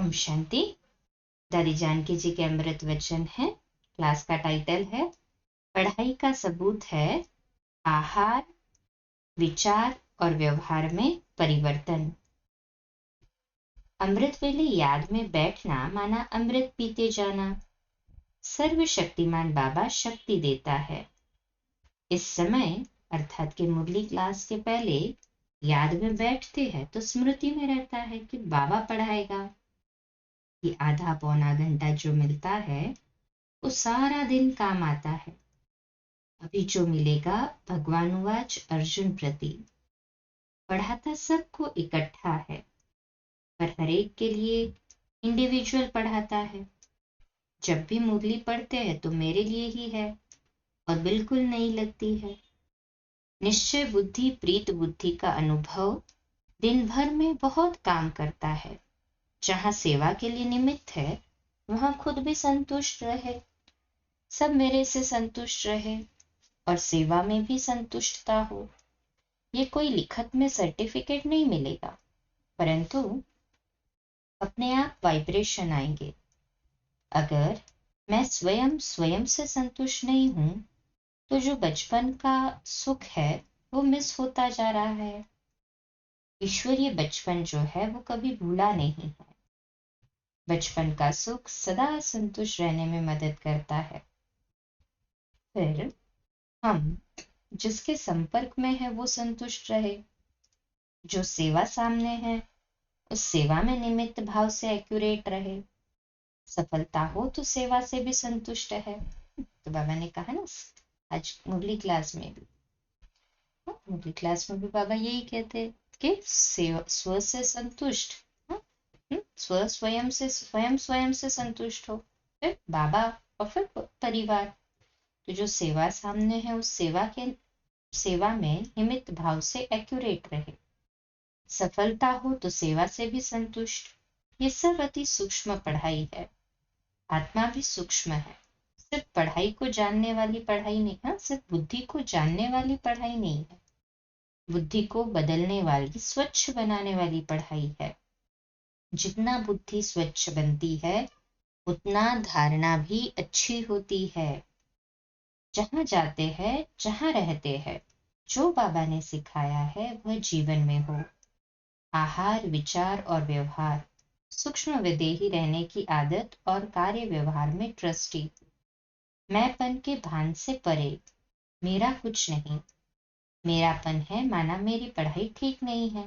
ओम शांति। दादी जानकी जी के अमृत वचन है। क्लास का टाइटल है पढ़ाई का सबूत है आहार, विचार और व्यवहार में परिवर्तन। अमृत वेले याद में बैठना माना अमृत पीते जाना। सर्वशक्तिमान बाबा शक्ति देता है। इस समय अर्थात कि मुरली क्लास के पहले याद में बैठते हैं तो स्मृति में रहता है कि बाबा पढ़ाएगा। ये आधा पौना घंटा जो मिलता है वो सारा दिन काम आता है। अभी जो मिलेगा भगवानुवाच अर्जुन प्रति, पढ़ाता सबको इकट्ठा है पर हरेक के लिए इंडिविजुअल पढ़ाता है। जब भी मुरली पढ़ते हैं तो मेरे लिए ही है और बिल्कुल नहीं लगती है। निश्चय बुद्धि प्रीत बुद्धि का अनुभव दिन भर में बहुत काम करता है। जहाँ सेवा के लिए निमित्त है वहां खुद भी संतुष्ट रहे, सब मेरे से संतुष्ट रहे और सेवा में भी संतुष्टता हो। ये कोई लिखत में सर्टिफिकेट नहीं मिलेगा, परंतु अपने आप वाइब्रेशन आएंगे। अगर मैं स्वयं से संतुष्ट नहीं हूं तो जो बचपन का सुख है वो मिस होता जा रहा है। ईश्वरीय बचपन जो है वो कभी भूला नहीं है। बचपन का सुख सदा संतुष्ट रहने में मदद करता है। फिर हम जिसके संपर्क में है वो संतुष्ट रहे। जो सेवा सामने है उस सेवा में निमित्त भाव से एक्यूरेट रहे। सफलता हो तो सेवा से भी संतुष्ट है। तो बाबा ने कहा ना आज मुरली क्लास में भी, मुरली क्लास में भी बाबा यही कहते कि स्व से संतुष्ट, स्वयं से संतुष्ट हो, फिर बाबा और फिर परिवार। तो जो सेवा सामने है उस सेवा में निमित्त भाव से एक्यूरेट रहे। सफलता हो तो सेवा से भी संतुष्ट। ये सब अति सूक्ष्म पढ़ाई है। आत्मा भी सूक्ष्म है। सिर्फ पढ़ाई को जानने वाली पढ़ाई नहीं है, सिर्फ बुद्धि को जानने वाली पढ़ाई नहीं है, बुद्धि को बदलने वाली, स्वच्छ बनाने वाली पढ़ाई है। जितना बुद्धि स्वच्छ बनती है उतना धारणा भी अच्छी होती है। जहां जाते हैं, जहां रहते हैं, जो बाबा ने सिखाया है वह जीवन में हो। आहार, विचार और व्यवहार, सूक्ष्म विदेही रहने की आदत और कार्य व्यवहार में ट्रस्टी। मैंपन के भान से परे, मेरा कुछ नहीं। मेरापन है माना मेरी पढ़ाई ठीक नहीं है।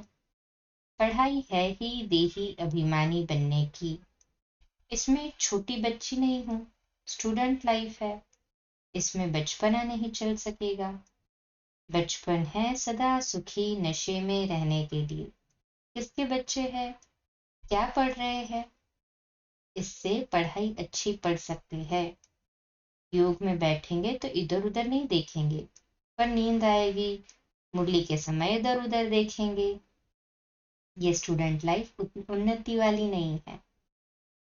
पढ़ाई है ही देही अभिमानी बनने की। इसमें छोटी बच्ची नहीं हूं, स्टूडेंट लाइफ है। इसमें बचपना नहीं चल सकेगा। बचपन है सदा सुखी नशे में रहने के लिए। किसके बच्चे हैं, क्या पढ़ रहे हैं? इससे पढ़ाई अच्छी पढ़ सकते हैं। योग में बैठेंगे तो इधर उधर नहीं देखेंगे, पर नींद आएगी, मुरली के समय इधर उधर देखेंगे। ये स्टूडेंट लाइफ उन्नति वाली नहीं है।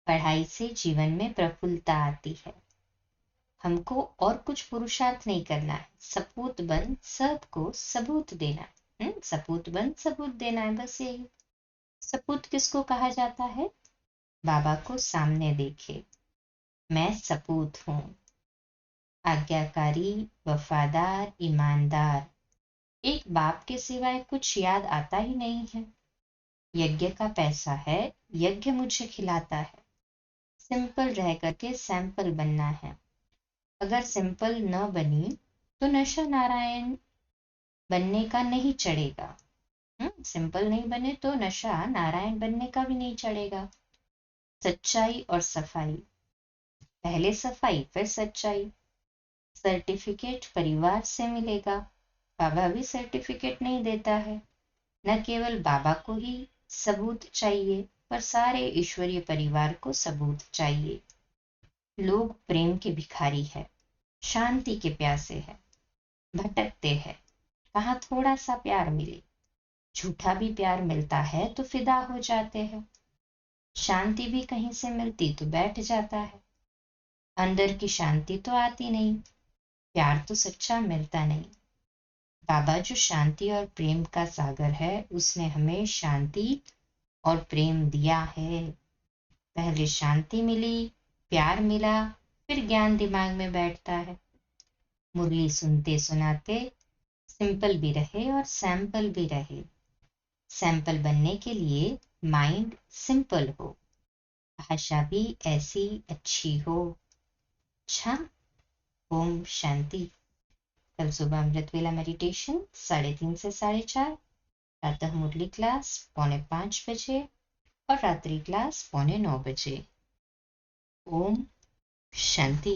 पढ़ाई से जीवन में प्रफुल्लता आती है। हमको और कुछ पुरुषार्थ नहीं करना है, सपूत बन सबको सबूत देना। सपूत बन सबूत देना है, बस यही। सपूत किसको कहा जाता है? बाबा को सामने देखे, मैं सपूत हूं, आज्ञाकारी, वफादार, ईमानदार। एक बाप के सिवाय कुछ याद आता ही नहीं है। यज्ञ का पैसा है, यज्ञ मुझे खिलाता है। सिंपल रह करके सैंपल बनना है। अगर सिंपल न बनी तो नशा नारायण बनने का नहीं चढ़ेगा। सिंपल नहीं बने तो नशा नारायण बनने का भी नहीं चढ़ेगा। सच्चाई और सफाई, पहले सफाई फिर सच्चाई। सर्टिफिकेट परिवार से मिलेगा। बाबा भी सर्टिफिकेट नहीं देता है। न केवल बाबा को ही सबूत चाहिए पर सारे ईश्वरीय परिवार को सबूत चाहिए। लोग प्रेम के भिखारी है, शांति के प्यासे है, भटकते हैं। कहाँ थोड़ा सा प्यार मिले, झूठा भी प्यार मिलता है तो फिदा हो जाते हैं। शांति भी कहीं से मिलती तो बैठ जाता है। अंदर की शांति तो आती नहीं, प्यार तो सच्चा मिलता नहीं। बाबा जो शांति और प्रेम का सागर है, उसने हमें शांति और प्रेम दिया है। पहले शांति मिली, प्यार मिला, फिर ज्ञान दिमाग में बैठता है। मुरली सुनते सुनाते सिंपल भी रहे और सैंपल भी रहे। सैंपल बनने के लिए माइंड सिंपल हो, भाषा भी ऐसी अच्छी हो। अच्छा, ओम शांति। कल सुबह अमृत वेला मेडिटेशन 3:30 से 4:30, प्रातः मुरली क्लास 4:45 बजे और रात्रि क्लास 8:45 बजे। ओम शांति।